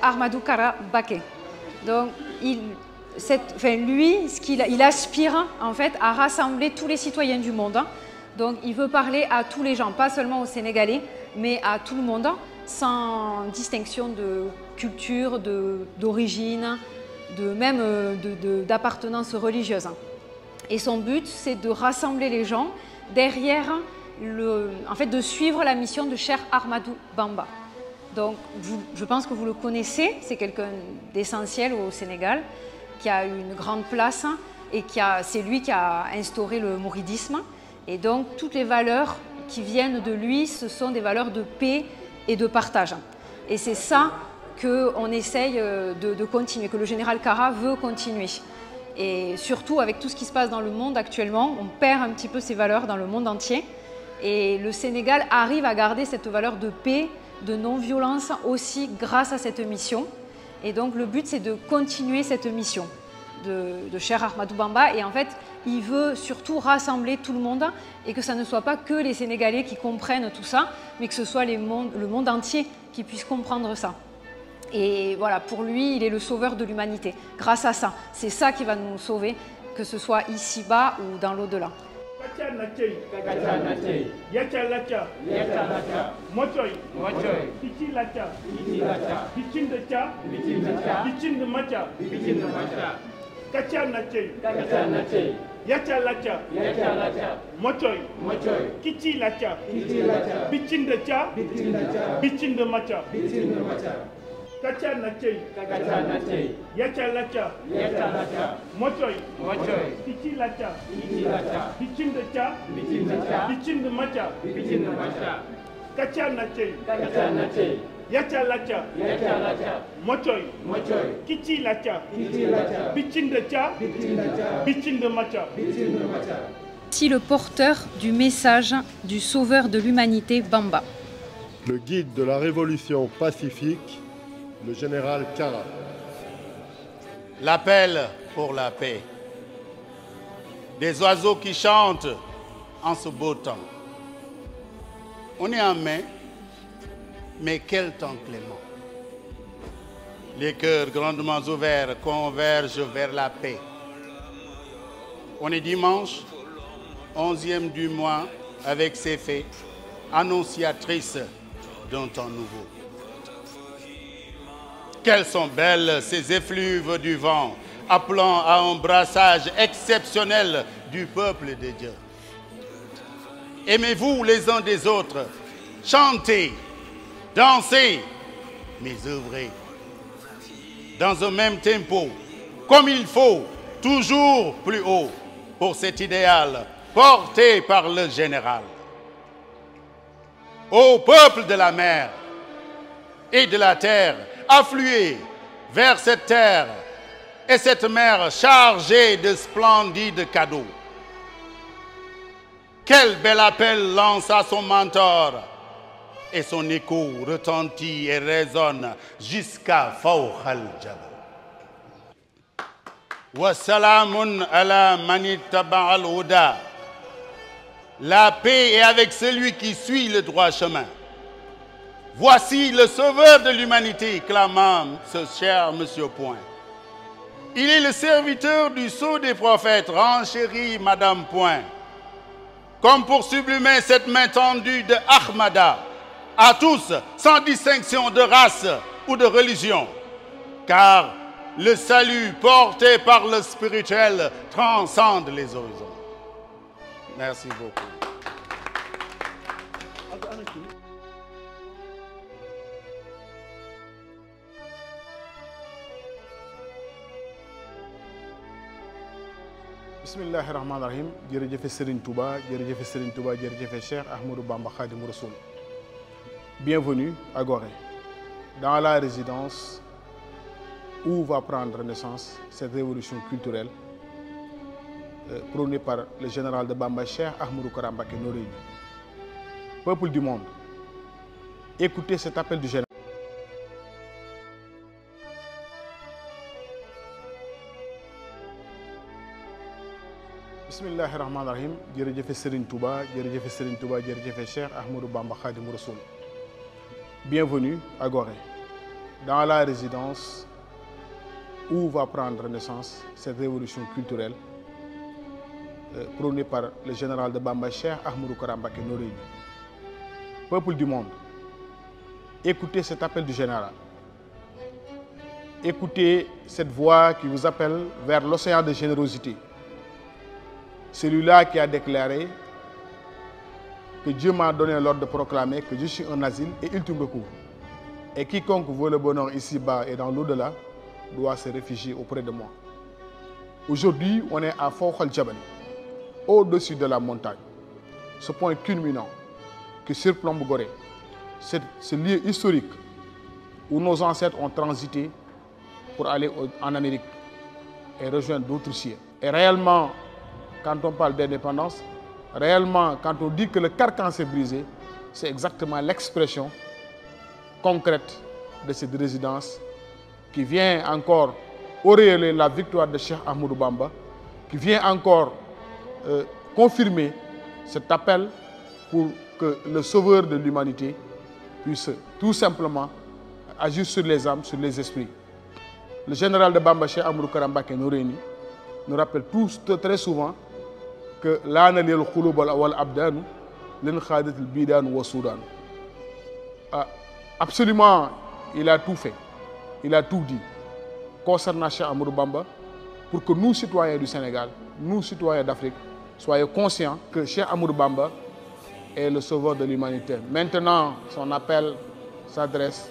Ahmadou Kara Mbacké. Donc, lui, il aspire en fait à rassembler tous les citoyens du monde. Donc, il veut parler à tous les gens, pas seulement aux Sénégalais, mais à tout le monde, sans distinction de culture, d'origine, même d'appartenance religieuse. Et son but, c'est de rassembler les gens derrière, en fait, de suivre la mission de Cheikh Ahmadou Bamba. Donc, je pense que vous le connaissez, c'est quelqu'un d'essentiel au Sénégal, qui a eu une grande place et c'est lui qui a instauré le mouridisme. Et donc, toutes les valeurs qui viennent de lui, ce sont des valeurs de paix et de partage. Et c'est ça qu'on essaye de continuer, que le général Kara veut continuer. Et surtout, avec tout ce qui se passe dans le monde actuellement, on perd un petit peu ces valeurs dans le monde entier. Et le Sénégal arrive à garder cette valeur de paix, de non-violence aussi grâce à cette mission. Et donc le but, c'est de continuer cette mission de Cheikh Ahmadou Bamba. Et en fait, il veut surtout rassembler tout le monde et que ça ne soit pas que les Sénégalais qui comprennent tout ça, mais que ce soit le monde entier qui puisse comprendre ça. Et voilà, pour lui, il est le sauveur de l'humanité. Grâce à ça, c'est ça qui va nous sauver, que ce soit ici-bas ou dans l'au-delà. Kacha na chei, yacha lacha, mochoy, kichi lacha, bichin de cha, bichin de macha, kacha na chei, yacha lacha, mochoy, kichi lacha, bichin de cha, bichin de macha. Si le porteur du message du sauveur de l'humanité Bamba. Le guide de la révolution pacifique, le général Kara. L'appel pour la paix. Des oiseaux qui chantent en ce beau temps. On est en mai, mais quel temps clément. Les cœurs grandement ouverts convergent vers la paix. On est dimanche, 11e du mois, avec ses fées, annonciatrices d'un temps nouveau. Quelles sont belles ces effluves du vent, appelant à un brassage exceptionnel du peuple de Dieu. Aimez-vous les uns des autres, chantez, dansez, mais œuvrez. Dans un même tempo, comme il faut, toujours plus haut, pour cet idéal porté par le général. Ô peuple de la mer et de la terre, affluez vers cette terre et cette mer chargée de splendides cadeaux. Quel bel appel lance à son mentor et son écho retentit et résonne jusqu'à Fawqal Jabal. Wa salamun ala mani taba'al huda. La paix est avec celui qui suit le droit chemin. Voici le sauveur de l'humanité, clamant ce cher Monsieur Point. Il est le serviteur du sceau des prophètes, renchérit Madame Point. Comme pour sublimer cette main tendue de Ahmada, à tous, sans distinction de race ou de religion. Car le salut porté par le spirituel transcende les horizons. Merci beaucoup. Bismillahirrahmanirrahim. Jërëjëf Serigne Touba, jërëjëf Serigne Touba, jërëjëf Cheikh Ahmadou Bamba Khadimou Rassoul. Bienvenue à Gorée, dans la résidence où va prendre naissance cette révolution culturelle prônée par le général de Bamba Cheikh Ahmadou Kara Mbacké Noreyni. Peuple du monde, écoutez cet appel du général. Bismillahirrahmanirrahim. Jërëjëf Serigne Touba, jërëjëf Serigne Touba, jërëjëf Cheikh Ahmadou Bamba Khadimou Rassoul. Bienvenue à Gorée, dans la résidence où va prendre naissance cette révolution culturelle prônée par le général de Bamba Cheikh Ahmadou Kara Mbacké Noreyni. Peuple du monde, écoutez cet appel du général. Écoutez cette voix qui vous appelle vers l'océan de générosité. Celui-là qui a déclaré que Dieu m'a donné l'ordre de proclamer que je suis un asile et ultime recours. Et quiconque veut le bonheur ici-bas et dans l'au-delà doit se réfugier auprès de moi. Aujourd'hui, on est à Fawq al-Jabal, au-dessus de la montagne. Ce point culminant qui surplombe Gorée, ce lieu historique où nos ancêtres ont transité pour aller en Amérique et rejoindre d'autres cieux. Et réellement, quand on parle d'indépendance, réellement, quand on dit que le carcan s'est brisé, c'est exactement l'expression concrète de cette résidence qui vient encore auréoler la victoire de Cheikh Ahmadou Bamba, qui vient encore confirmer cet appel pour que le sauveur de l'humanité puisse tout simplement agir sur les âmes, sur les esprits. Le général de Bamba Cheikh Ahmadou Kara Mbacké Noreyni nous rappelle tous très souvent que laana lil xulub wal abdaanu len xaadatil biidaanu wa suudaanu. Absolument, il a tout fait, il a tout dit concernant Cheikh Ahmadou Bamba pour que nous, citoyens du Sénégal, nous, citoyens d'Afrique, soyons conscients que Cheikh Ahmadou Bamba est le sauveur de l'humanité. Maintenant, son appel s'adresse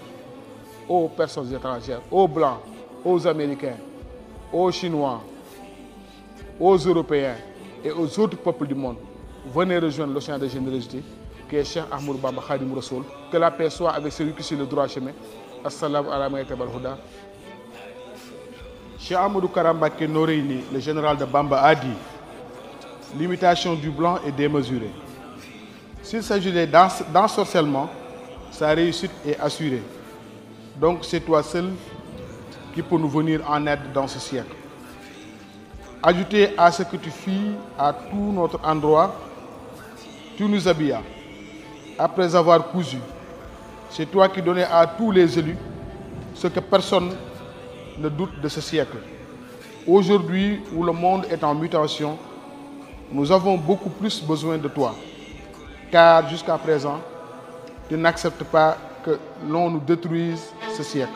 aux personnes étrangères, aux Blancs, aux Américains, aux Chinois, aux Européens et aux autres peuples du monde. Venez rejoindre l'océan de générosité qui est Cheikh Ahmadou Bamba Khadimou Rassoul. Que la paix soit avec celui qui suit le droit chemin. Assalamu alaikum wa rahmatullah. Cheikh Ahmadou Kara Mbacké Noreyni, le général de Bamba, a dit: l'imitation du blanc est démesurée. S'il s'agit d'ensorcellement, sa réussite est assurée. Donc c'est toi seul qui peux nous venir en aide dans ce siècle. Ajoutez à ce que tu fis à tout notre endroit, tu nous habillas. Après avoir cousu, c'est toi qui donnais à tous les élus ce que personne ne doute de ce siècle. Aujourd'hui, où le monde est en mutation, nous avons beaucoup plus besoin de toi. Car jusqu'à présent, tu n'acceptes pas que l'on nous détruise ce siècle.